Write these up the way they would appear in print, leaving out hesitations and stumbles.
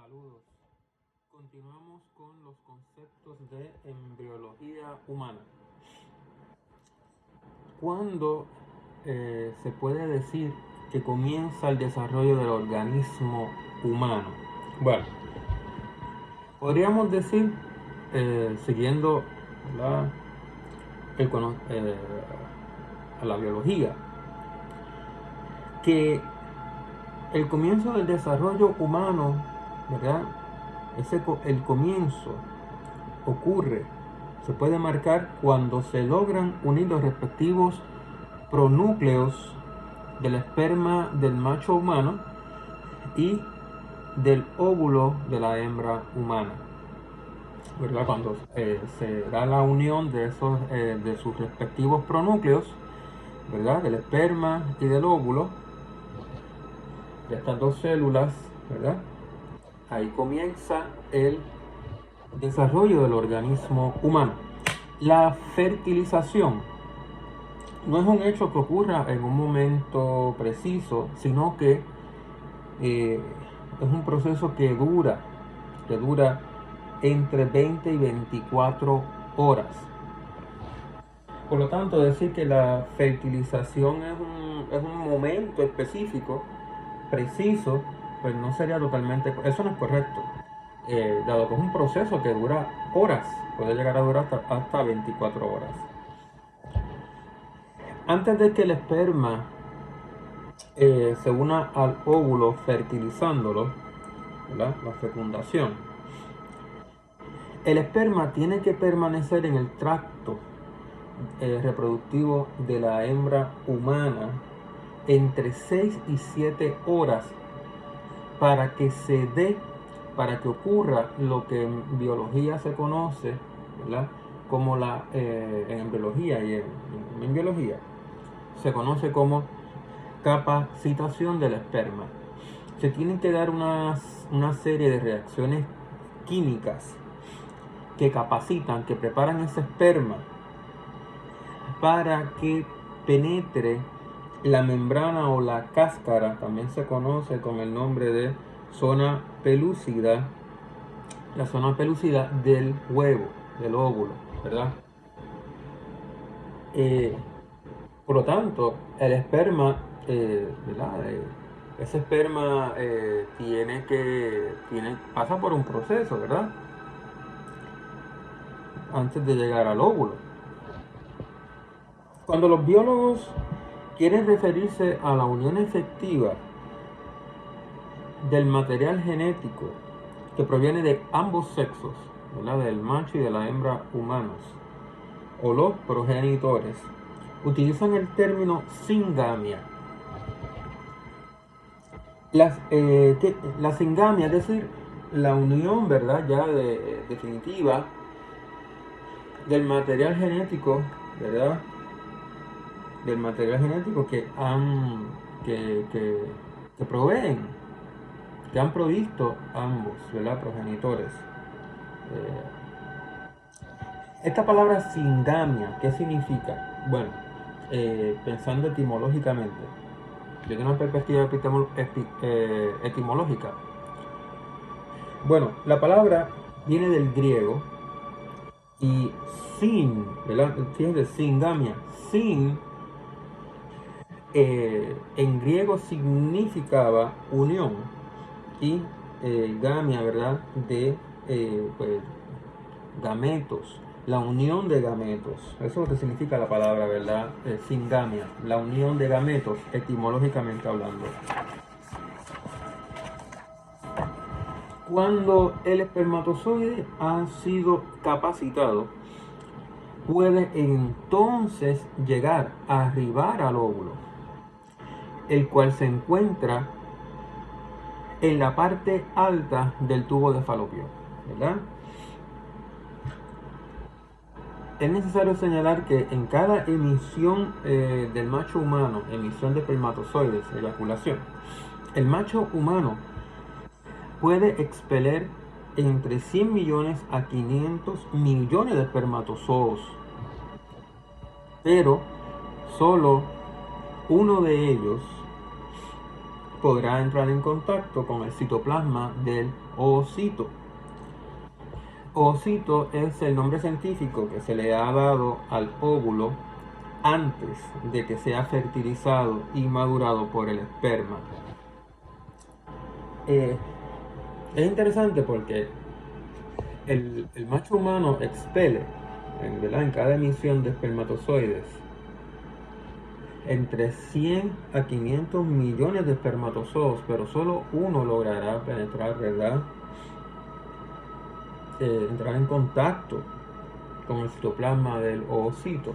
Saludos. Continuamos con los conceptos de embriología humana. ¿Cuándo se puede decir que comienza el desarrollo del organismo humano? Bueno, podríamos decir, siguiendo la, a la biología, que el comienzo del desarrollo humano, ¿verdad? El comienzo ocurre, se puede marcar cuando se logran unir los respectivos pronúcleos del esperma del macho humano y del óvulo de la hembra humana, ¿verdad? Cuando se da la unión de de sus respectivos pronúcleos, ¿verdad? Del esperma y del óvulo, de estas dos células, ¿verdad? Ahí comienza el desarrollo del organismo humano. La fertilización no es un hecho que ocurra en un momento preciso, sino que es un proceso que dura entre 20 y 24 horas. Por lo tanto, decir que la fertilización es un momento específico, preciso, pues no sería totalmente, eso no es correcto. Dado que es un proceso que dura horas, puede llegar a durar hasta 24 horas. Antes de que el esperma se una al óvulo fertilizándolo, ¿verdad? La fecundación, el esperma tiene que permanecer en el tracto reproductivo de la hembra humana entre 6 y 7 horas para que ocurra lo que en biología se conoce, ¿verdad? Como en embriología y en biología se conoce como capacitación del esperma. Se tienen que dar una serie de reacciones químicas que capacitan, que preparan ese esperma para que penetre la membrana o la cáscara, también se conoce con el nombre de zona pelúcida, la zona pelúcida del huevo, del óvulo, ¿verdad? Por lo tanto, el esperma, ¿verdad? Ese esperma pasa por un proceso, ¿verdad? Antes de llegar al óvulo. Cuando los biólogos quieren referirse a la unión efectiva del material genético que proviene de ambos sexos, ¿verdad? Del macho y de la hembra humanos, o los progenitores, utilizan el término singamia. La singamia, es decir, la unión, ¿verdad? Ya definitiva del material genético, ¿verdad? Del material genético que proveen, que han provisto ambos, ¿verdad? Progenitores. Esta palabra singamia, ¿qué significa? Bueno, pensando etimológicamente, desde una perspectiva etimológica. Bueno, la palabra viene del griego y sin, ¿verdad? Fíjense, singamia. Sin, en griego significaba unión y gamia, ¿verdad? De pues, gametos, la unión de gametos. Eso es lo que significa la palabra, ¿verdad? Singamia, la unión de gametos, etimológicamente hablando. Cuando el espermatozoide ha sido capacitado, puede entonces llegar a arribar al óvulo, el cual se encuentra en la parte alta del tubo de Falopio, ¿verdad? Es necesario señalar que en cada emisión del macho humano, emisión de espermatozoides, eyaculación, el macho humano puede expeler entre 100 millones a 500 millones de espermatozoos, pero solo uno de ellos podrá entrar en contacto con el citoplasma del oocito. Oocito es el nombre científico que se le ha dado al óvulo antes de que sea fertilizado y madurado por el esperma. Es interesante porque el macho humano expele, en cada emisión de espermatozoides, entre 100 a 500 millones de espermatozoos, pero solo uno logrará penetrar, ¿verdad? Entrar en contacto con el citoplasma del oocito.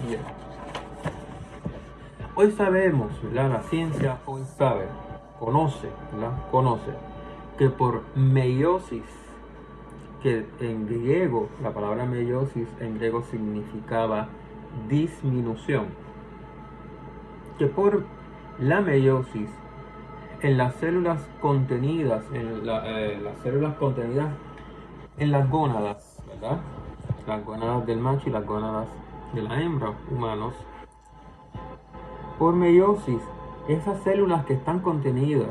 Bien. Hoy sabemos, ¿verdad? La ciencia hoy sabe, conoce que por meiosis, que en griego, la palabra meiosis en griego significaba disminución, que por la meiosis en las células contenidas, las células contenidas en las gónadas, ¿verdad? Las gónadas del macho y las gónadas de la hembra, humanos. Por meiosis, esas células que están contenidas,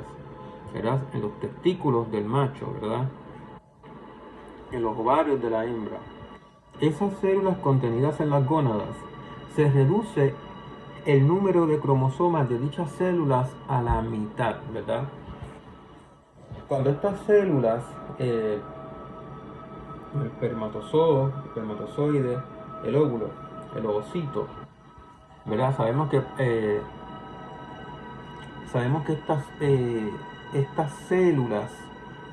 ¿verdad?, en los testículos del macho, ¿verdad?, en los ovarios de la hembra, esas células contenidas en las gónadas, se reduce el número de cromosomas de dichas células a la mitad, ¿verdad? Cuando estas células, el espermatozoide, el óvulo, el ovocito, ¿verdad? Sabemos que estas células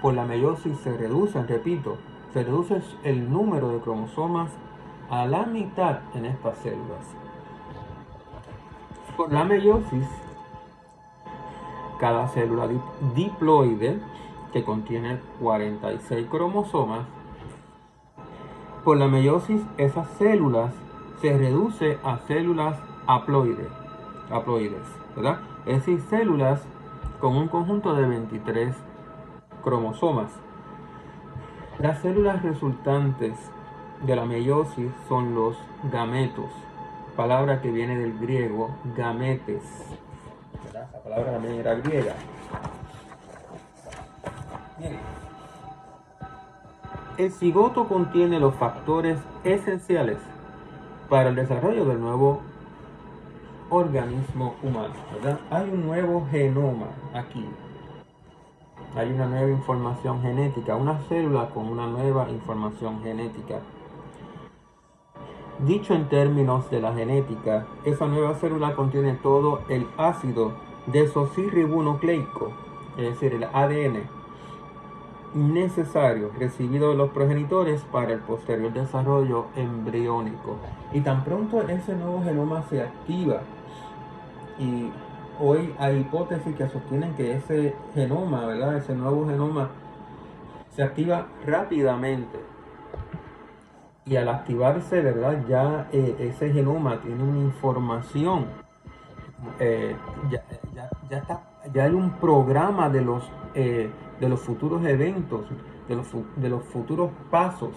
por la meiosis se reducen, repito, se reduce el número de cromosomas a la mitad en estas células. Por la meiosis, cada célula diploide, que contiene 46 cromosomas, por la meiosis esas células se reduce a células haploides, ¿verdad? Es decir, células con un conjunto de 23 cromosomas. Las células resultantes de la meiosis son los gametos, palabra que viene del griego gametes, ¿verdad? La palabra también era griega. Bien. El cigoto contiene los factores esenciales para el desarrollo del nuevo organismo humano, ¿verdad? Hay un nuevo genoma aquí. Hay una nueva información genética, una célula con una nueva información genética. Dicho en términos de la genética, esa nueva célula contiene todo el ácido desoxirribonucleico, es decir, el ADN, necesario recibido de los progenitores para el posterior desarrollo embriónico. Y tan pronto ese nuevo genoma se activa, y hoy hay hipótesis que sostienen que ese genoma, ¿verdad?, ese nuevo genoma se activa rápidamente, y al activarse, ¿verdad?, ya ese genoma tiene una información, ya hay un programa de los futuros eventos, de los futuros pasos,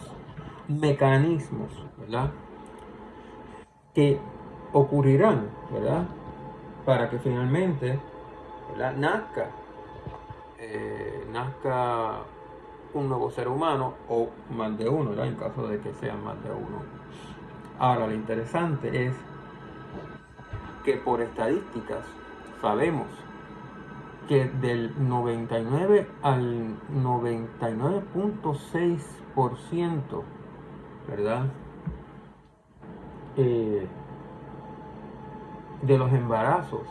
mecanismos, ¿verdad?, que ocurrirán, ¿verdad?, para que finalmente, ¿verdad?, nazca un nuevo ser humano, o más de uno, ¿verdad?, en caso de que sean más de uno. Ahora, lo interesante es que por estadísticas sabemos que del 99 al 99.6%, ¿verdad?, de los embarazos,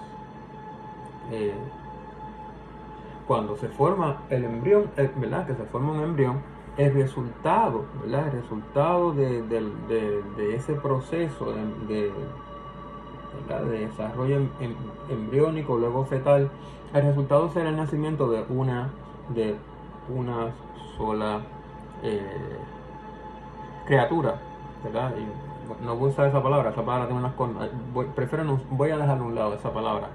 cuando se forma el embrión, ¿verdad?, que se forma un embrión, el resultado, ¿verdad?, el resultado de ese proceso de desarrollo embriónico, luego fetal, el resultado será el nacimiento de una sola criatura, ¿verdad? Y no voy a usar esa palabra tiene unas voy a dejar a un lado esa palabra,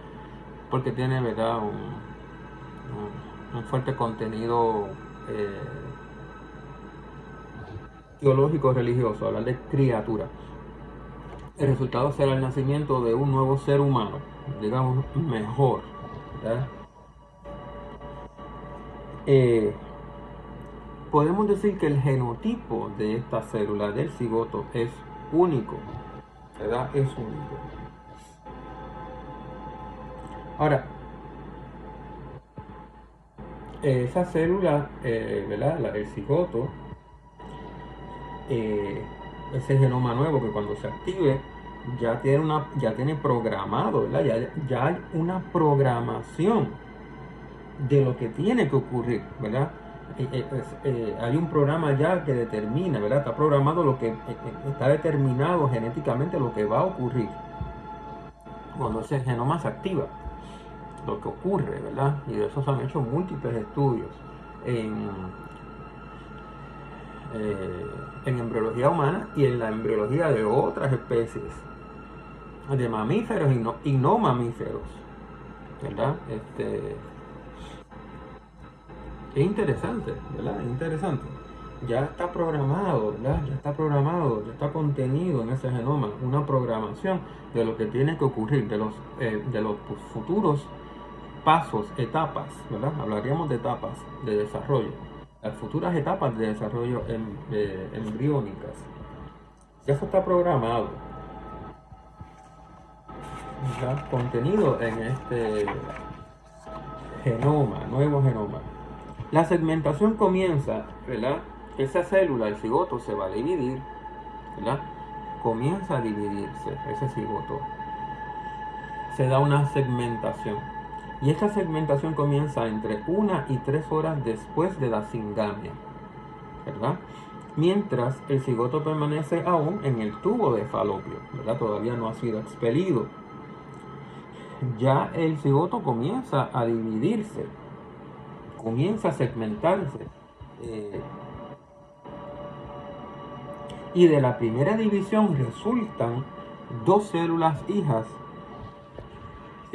porque tiene, ¿verdad?, un fuerte contenido teológico religioso, hablar de criatura. el resultado será el nacimiento de un nuevo ser humano, digamos, mejor, ¿verdad? Podemos decir que el genotipo de esta célula del cigoto es único, ¿verdad? Es único. Ahora, esa célula, ¿verdad? El cigoto, ese genoma nuevo que cuando se active ya tiene programado, ¿verdad? Ya hay una programación de lo que tiene que ocurrir, ¿verdad? Hay un programa ya que determina, ¿verdad? Está programado está determinado genéticamente lo que va a ocurrir cuando ese genoma se activa, lo que ocurre, ¿verdad? Y de eso se han hecho múltiples estudios en embriología humana y en la embriología de otras especies, de mamíferos y no mamíferos, ¿verdad? Es interesante, ¿verdad? Es interesante. Ya está programado, ¿verdad? Ya está contenido en ese genoma una programación de lo que tiene que ocurrir, de los futuros pasos, etapas, ¿verdad? Hablaríamos de etapas de desarrollo, las futuras etapas de desarrollo embriónicas. Ya eso está programado, ¿verdad? Contenido en este nuevo genoma. La segmentación comienza, ¿verdad? Esa célula, el cigoto, se va a dividir, ¿verdad? Comienza a dividirse ese cigoto. Se da una segmentación. Y esta segmentación comienza entre 1 y 3 horas después de la singamia, ¿verdad? Mientras el cigoto permanece aún en el tubo de falopio, ¿verdad? Todavía no ha sido expelido. Ya el cigoto comienza a dividirse, comienza a segmentarse. Y de la primera división resultan 2 células hijas.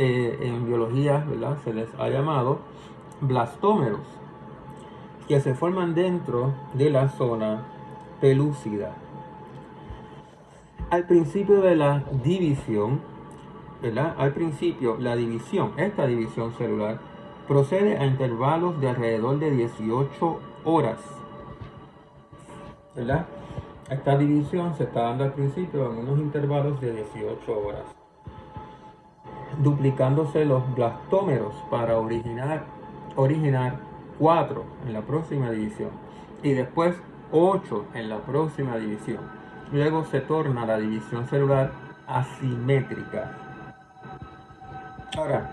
En biología, ¿verdad? Se les ha llamado blastómeros, que se forman dentro de la zona pelúcida. Al principio de la división, ¿verdad? Al principio, esta división celular procede a intervalos de alrededor de 18 horas, ¿verdad? Esta división se está dando al principio en unos intervalos de 18 horas, duplicándose los blastómeros para originar 4 en la próxima división y después 8 en la próxima división. Luego se torna la división celular asimétrica. Ahora,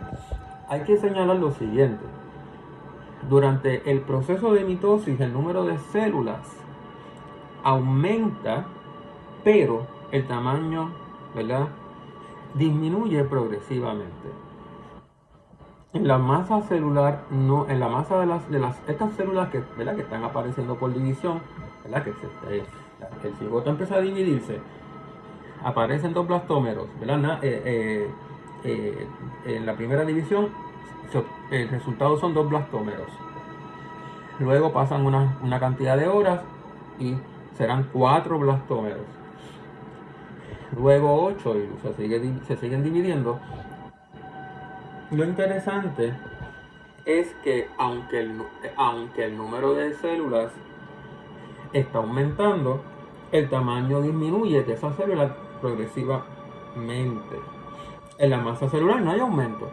hay que señalar lo siguiente. Durante el proceso de mitosis, el número de células aumenta, pero el tamaño, ¿verdad?, disminuye progresivamente. En la masa celular, no, en la masa de estas células que, ¿verdad?, que están apareciendo por división, ¿verdad?, que el cigoto empieza a dividirse, aparecen 2 blastómeros, ¿verdad? En la primera división el resultado son 2 blastómeros. Luego pasan una cantidad de horas y serán 4 blastómeros. Luego 8 y se siguen dividiendo. Lo interesante es que aunque el número de células está aumentando, el tamaño disminuye de esas células progresivamente. En la masa celular no hay aumento.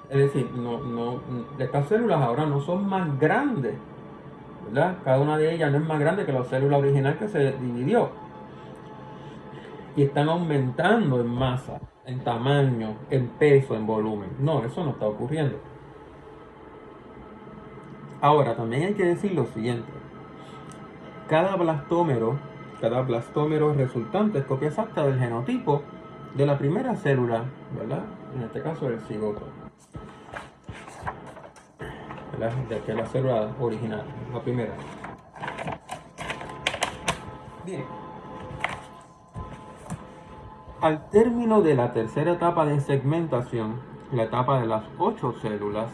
Es decir, estas células ahora no son más grandes, ¿verdad? Cada una de ellas no es más grande que la célula original que se dividió. Y están aumentando en masa, en tamaño, en peso, en volumen. No, eso no está ocurriendo. Ahora, también hay que decir lo siguiente. Cada blastómero resultante es copia exacta del genotipo de la primera célula, ¿verdad? En este caso el cigoto, ¿verdad? Que es la célula original, la primera. Bien. Al término de la tercera etapa de segmentación, la etapa de las 8 células,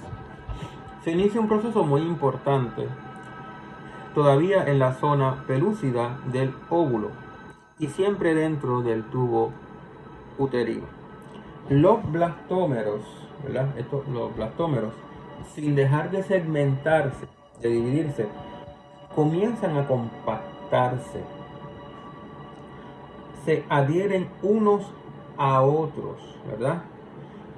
se inicia un proceso muy importante, todavía en la zona pelúcida del óvulo, y siempre dentro del tubo uterino. Los blastómeros, ¿verdad? Los blastómeros, sin dejar de segmentarse, de dividirse, comienzan a compactarse, se adhieren unos a otros, ¿verdad?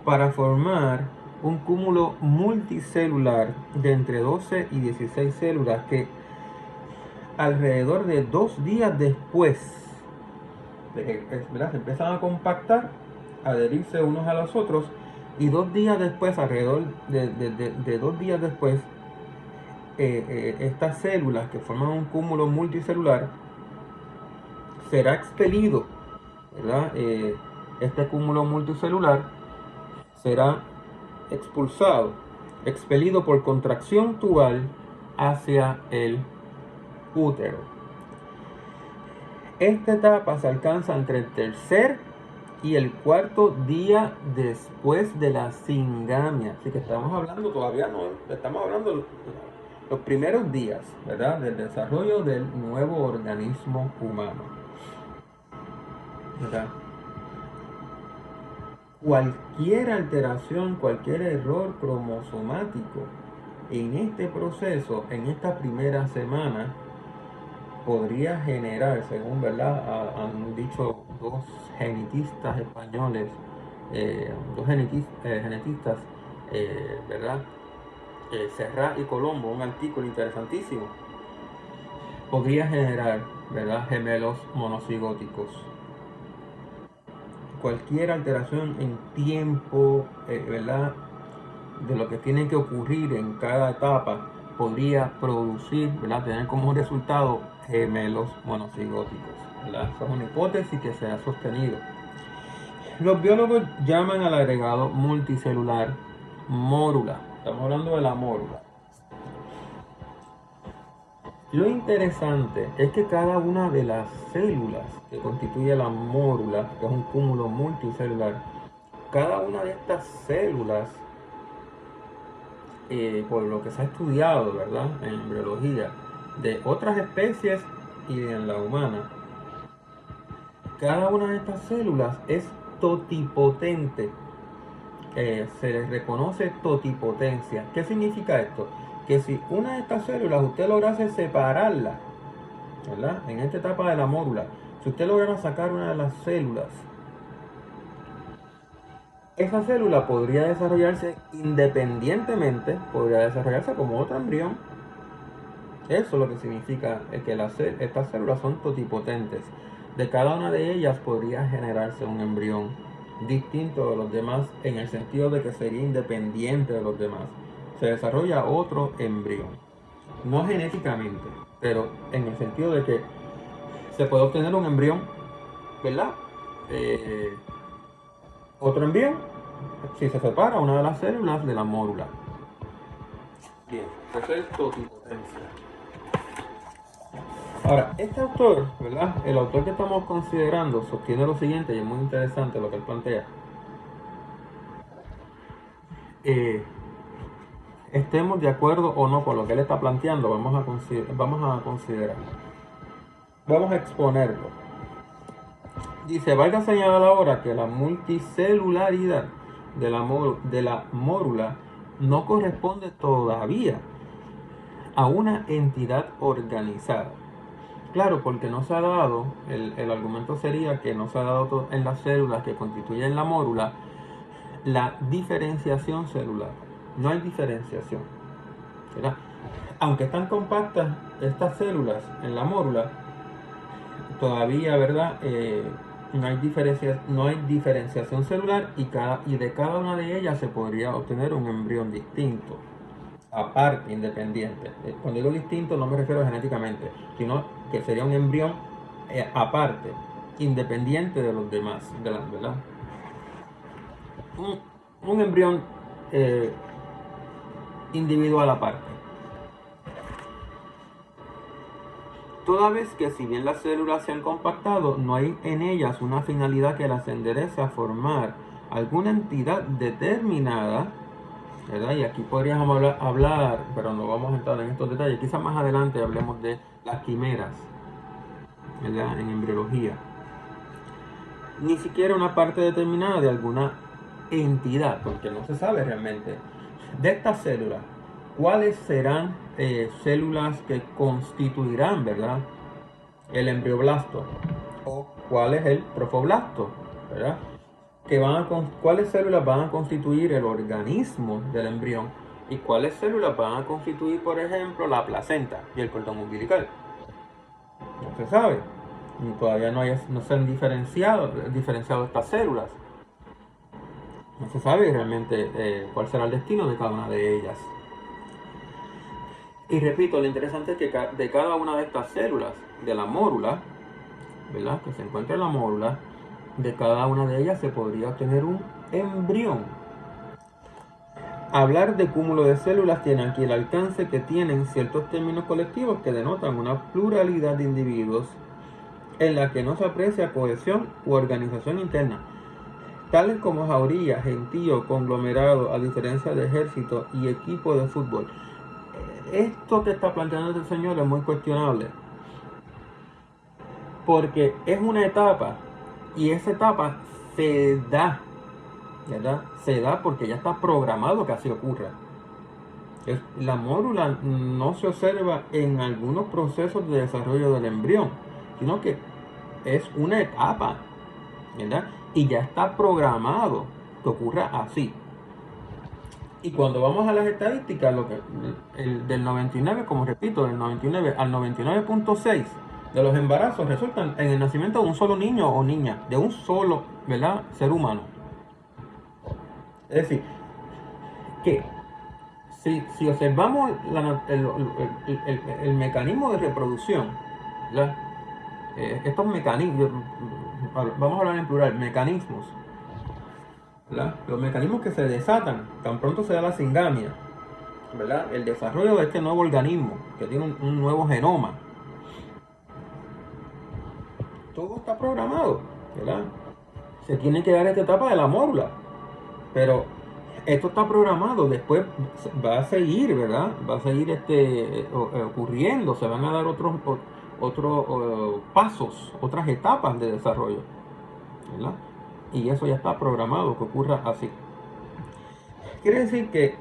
Para formar un cúmulo multicelular de entre 12 y 16 células que alrededor de 2 días después de que, ¿verdad?, se empiezan a compactar, adherirse unos a los otros, y 2 días después, alrededor de 2 días después, estas células que forman un cúmulo multicelular será expelido, ¿verdad? Este cúmulo multicelular será expelido por contracción tubal hacia el útero. Esta etapa se alcanza entre el tercer y el cuarto día después de la singamia. Así que estamos hablando, todavía no, estamos hablando de los primeros días, ¿verdad?, del desarrollo del nuevo organismo humano, ¿verdad? Cualquier alteración, cualquier error cromosomático en este proceso, en esta primera semana, podría generar, según, ¿verdad?, han dicho dos genetistas españoles, genetistas, ¿verdad?, Serra y Colombo, un artículo interesantísimo, podría generar, ¿verdad?, gemelos monocigóticos. Cualquier alteración en tiempo, ¿verdad?, de lo que tiene que ocurrir en cada etapa podría producir, ¿verdad?, tener como resultado gemelos monocigóticos, ¿verdad? Esa es una hipótesis que se ha sostenido. Los biólogos llaman al agregado multicelular mórula. Estamos hablando de la mórula. Lo interesante es que cada una de las células que constituye la mórula, que es un cúmulo multicelular, cada una de estas células, por lo que se ha estudiado, ¿verdad?, en embriología de otras especies y en la humana, cada una de estas células es totipotente. Se les reconoce totipotencia. ¿Qué significa esto? Que si una de estas células usted lograse separarla, ¿verdad?, en esta etapa de la mórula, si usted lograra sacar una de las células, esa célula podría desarrollarse independientemente, podría desarrollarse como otro embrión. Eso es lo que significa que estas células son totipotentes. De cada una de ellas podría generarse un embrión distinto de los demás, en el sentido de que sería independiente de los demás. Se desarrolla otro embrión, no genéticamente, pero en el sentido de que se puede obtener un embrión, ¿verdad? Otro embrión si se separa una de las células de la mórula. Bien, eso es totipotencia. Ahora, este autor, ¿verdad?, el autor que estamos considerando, sostiene lo siguiente, y es muy interesante lo que él plantea. Estemos de acuerdo o no con lo que él está planteando, vamos a considerarlo. Vamos a exponerlo. Dice, valga señalar ahora que la multicelularidad de la mórula no corresponde todavía a una entidad organizada. Claro, porque no se ha dado, el argumento sería que no se ha dado en las células que constituyen la mórula la diferenciación celular. No hay diferenciación, ¿verdad? Aunque están compactas estas células en la mórula, todavía, ¿verdad?, no hay diferenciación celular, y de cada una de ellas se podría obtener un embrión distinto, aparte, independiente. Cuando digo distinto no me refiero genéticamente, sino que sería un embrión aparte, independiente de los demás, ¿verdad? Un embrión individual aparte. Toda vez que, si bien las células se han compactado, no hay en ellas una finalidad que las enderece a formar alguna entidad determinada, ¿verdad? Y aquí podríamos hablar, pero no vamos a entrar en estos detalles. Quizás más adelante hablemos de las quimeras, ¿verdad?, en embriología. ni siquiera una parte determinada de alguna entidad, porque no se sabe realmente de estas células cuáles serán células que constituirán, ¿verdad?, el embrioblasto, o cuál es el trofoblasto, ¿verdad?, cuáles células van a constituir el organismo del embrión y cuáles células van a constituir, por ejemplo, la placenta y el cordón umbilical. No se sabe. Y todavía no se han diferenciado estas células. No se sabe realmente cuál será el destino de cada una de ellas. Y repito, lo interesante es que de cada una de estas células, de la mórula, ¿verdad?, que se encuentra en la mórula, de cada una de ellas se podría obtener un embrión. Hablar de cúmulo de células tiene aquí el alcance que tienen ciertos términos colectivos que denotan una pluralidad de individuos en la que no se aprecia cohesión u organización interna, tales como jauría, gentío, conglomerado, a diferencia de ejército y equipo de fútbol. Esto que está planteando este señor es muy cuestionable, porque es una etapa, y esa etapa se da, ¿verdad? Se da porque ya está programado que así ocurra. La mórula no se observa en algunos procesos de desarrollo del embrión, sino que es una etapa, ¿verdad? Y ya está programado que ocurra así. Y cuando vamos a las estadísticas, del 99, como repito, del 99 al 99.6 de los embarazos resultan en el nacimiento de un solo niño o niña, de un solo, ¿verdad?, ser humano. Es decir, que si observamos el mecanismo de reproducción, ¿verdad?, estos mecanismos, vamos a hablar en plural, mecanismos, ¿verdad?, los mecanismos que se desatan tan pronto se da la singamia, ¿verdad?, el desarrollo de este nuevo organismo que tiene un nuevo genoma, todo está programado, ¿verdad? Se tiene que dar esta etapa de la mórula, pero esto está programado, después va a seguir, ¿verdad? Va a seguir ocurriendo, se van a dar otros pasos, otras etapas de desarrollo, ¿verdad? Y eso ya está programado que ocurra así. Quiere decir que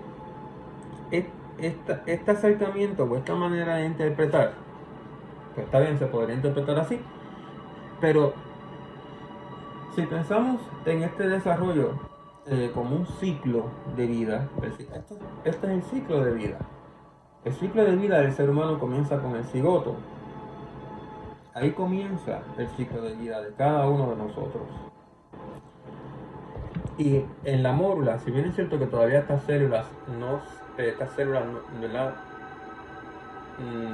este acercamiento o esta manera de interpretar, pues está bien, se podría interpretar así, pero si pensamos en este desarrollo como un ciclo de vida, este es el ciclo de vida. El ciclo de vida del ser humano comienza con el cigoto. Ahí comienza el ciclo de vida de cada uno de nosotros. Y en la mórula, si bien es cierto que todavía estas células ¿verdad?,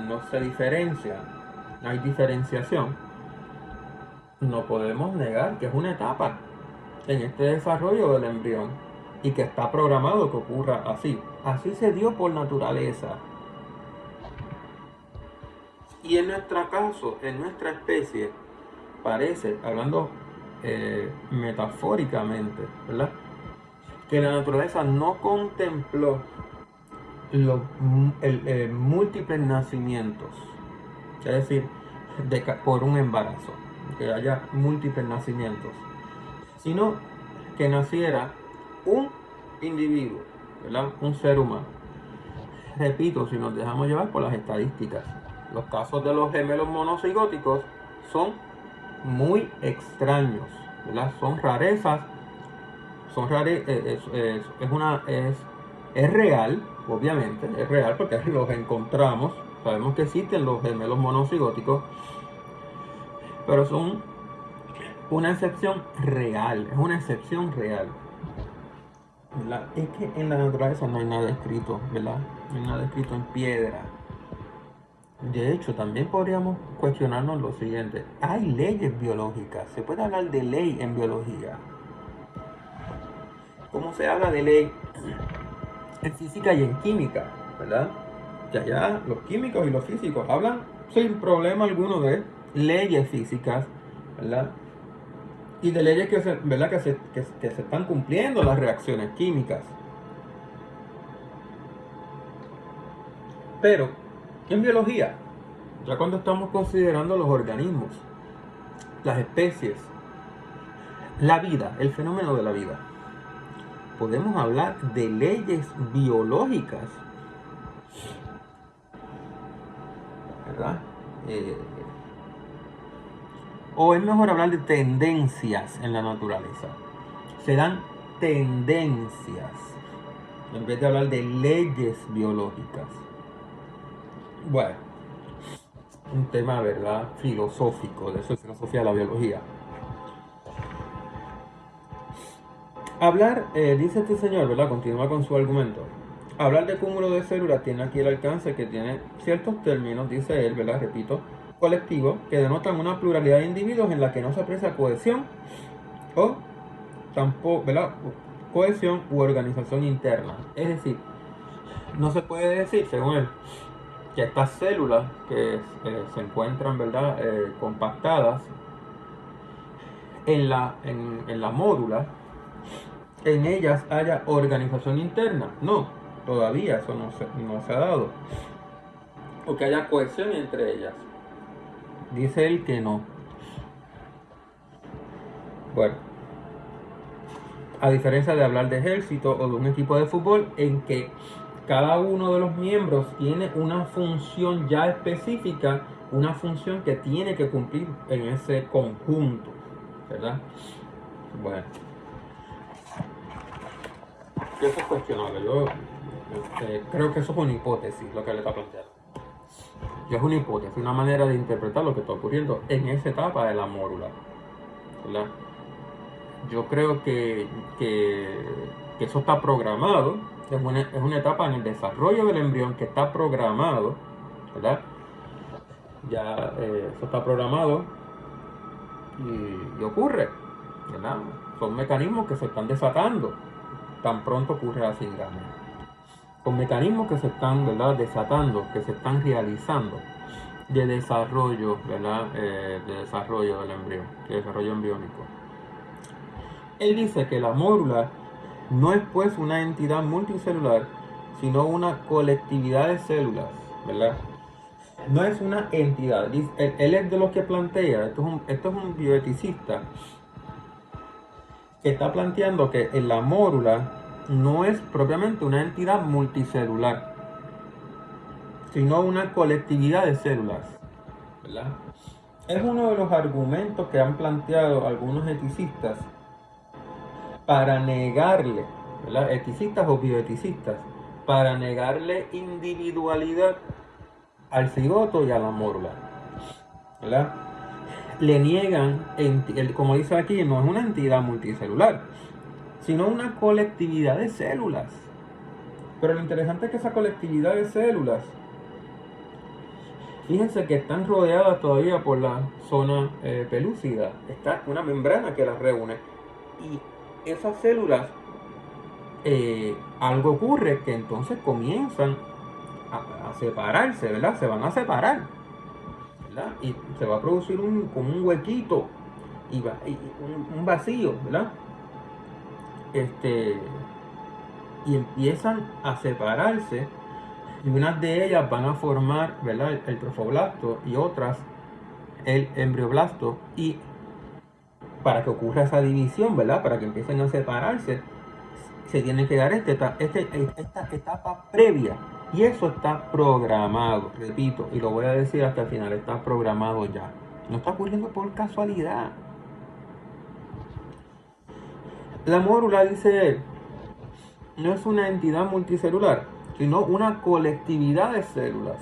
no se diferencian, no hay diferenciación, no podemos negar que es una etapa en este desarrollo del embrión y que está programado que ocurra así. Así se dio por naturaleza. Y en nuestro caso, en nuestra especie, parece, hablando metafóricamente, ¿verdad?, que la naturaleza no contempló los múltiples nacimientos, es decir, por un embarazo, que haya múltiples nacimientos, sino que naciera un individuo, ¿verdad?, un ser humano. Repito, si nos dejamos llevar por las estadísticas, los casos de los gemelos monocigóticos son muy extraños, ¿verdad? Son rarezas, es real, obviamente, es real porque los encontramos, sabemos que existen los gemelos monocigóticos, pero son una excepción real, es una excepción real, ¿verdad? Es que en la naturaleza no hay nada escrito, ¿verdad? No hay nada escrito en piedra. De hecho, también podríamos cuestionarnos lo siguiente: hay leyes biológicas, se puede hablar de ley en biología. ¿Cómo se habla de ley en física y en química, ¿verdad? Que allá los químicos y los físicos hablan sin problema alguno de leyes físicas, ¿verdad? Y de leyes ¿verdad?, que se están cumpliendo las reacciones químicas. Pero en biología, ya cuando estamos considerando los organismos, las especies, La vida, el fenómeno de la vida. Podemos hablar de leyes biológicas, ¿verdad? O es mejor hablar de tendencias en la naturaleza. Se dan tendencias en vez de hablar de leyes biológicas. Bueno, un tema, ¿verdad?, filosófico, de eso es filosofía de la biología. Hablar, dice este señor, ¿verdad?, continúa con su argumento. Hablar de cúmulo de células tiene aquí el alcance que tiene ciertos términos, dice él, ¿verdad?, repito, colectivos, que denotan una pluralidad de individuos en la que no se aprecia cohesión o tampoco, ¿verdad?, cohesión u organización interna. Es decir, no se puede decir, según él, que estas células que se encuentran, ¿verdad?, compactadas en la mórula, en ellas haya organización interna. No, todavía eso no se ha dado. O que haya cohesión entre ellas. Dice él que no. Bueno, a diferencia de hablar de ejército o de un equipo de fútbol en que cada uno de los miembros tiene una función ya específica, una función que tiene que cumplir en ese conjunto, ¿verdad? Bueno, eso es cuestionable. Yo creo que eso es una hipótesis lo que le está planteando. Y es una hipótesis, una manera de interpretar lo que está ocurriendo en esa etapa de la mórula, ¿verdad? Yo creo que eso está programado. Es una etapa en el desarrollo del embrión que está programado, ¿verdad? Ya eso está programado y ocurre, ¿verdad? Son mecanismos que se están desatando tan pronto ocurre la singamia. Son mecanismos que se están, ¿verdad?, desatando, que se están realizando de desarrollo, ¿verdad?, de desarrollo del embrión, de desarrollo embriónico. Él dice que la mórula no es pues una entidad multicelular, sino una colectividad de células, ¿verdad? No es una entidad. Él es de los que plantea, esto es un bioeticista, que está planteando que en la mórula no es propiamente una entidad multicelular, sino una colectividad de células, ¿verdad? Es uno de los argumentos que han planteado algunos eticistas para negarle, ¿verdad?, eticistas o bioeticistas, para negarle individualidad al cigoto y a la mórula, ¿verdad? Le niegan, como dice aquí, no es una entidad multicelular, sino una colectividad de células. Pero lo interesante es que esa colectividad de células, fíjense que están rodeadas todavía por la zona pelúcida. Está una membrana que las reúne. Y esas células, algo ocurre que entonces comienzan a separarse, ¿verdad? Se van a separar, ¿verdad? Y se va a producir como un huequito y un vacío, ¿verdad? Y empiezan a separarse. Y unas de ellas van a formar, ¿verdad?, el trofoblasto y otras el embrioblasto. Y para que ocurra esa división, ¿verdad?, para que empiecen a separarse, se tiene que dar esta etapa previa. Y eso está programado, repito, y lo voy a decir hasta el final, está programado ya. No está ocurriendo por casualidad. La mórula, dice él, no es una entidad multicelular, sino una colectividad de células,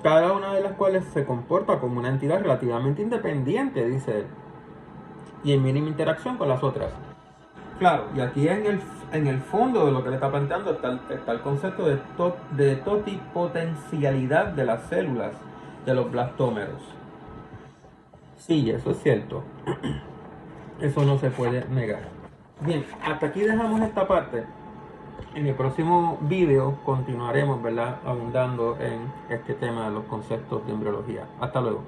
cada una de las cuales se comporta como una entidad relativamente independiente, dice él, y en mínima interacción con las otras. Claro, y aquí en el fondo de lo que le está planteando está el concepto de totipotencialidad de las células, de los blastómeros. Sí, eso es cierto. Eso no se puede negar. Bien, hasta aquí dejamos esta parte. En el próximo video continuaremos, ¿verdad?, abundando en este tema de los conceptos de embriología. Hasta luego.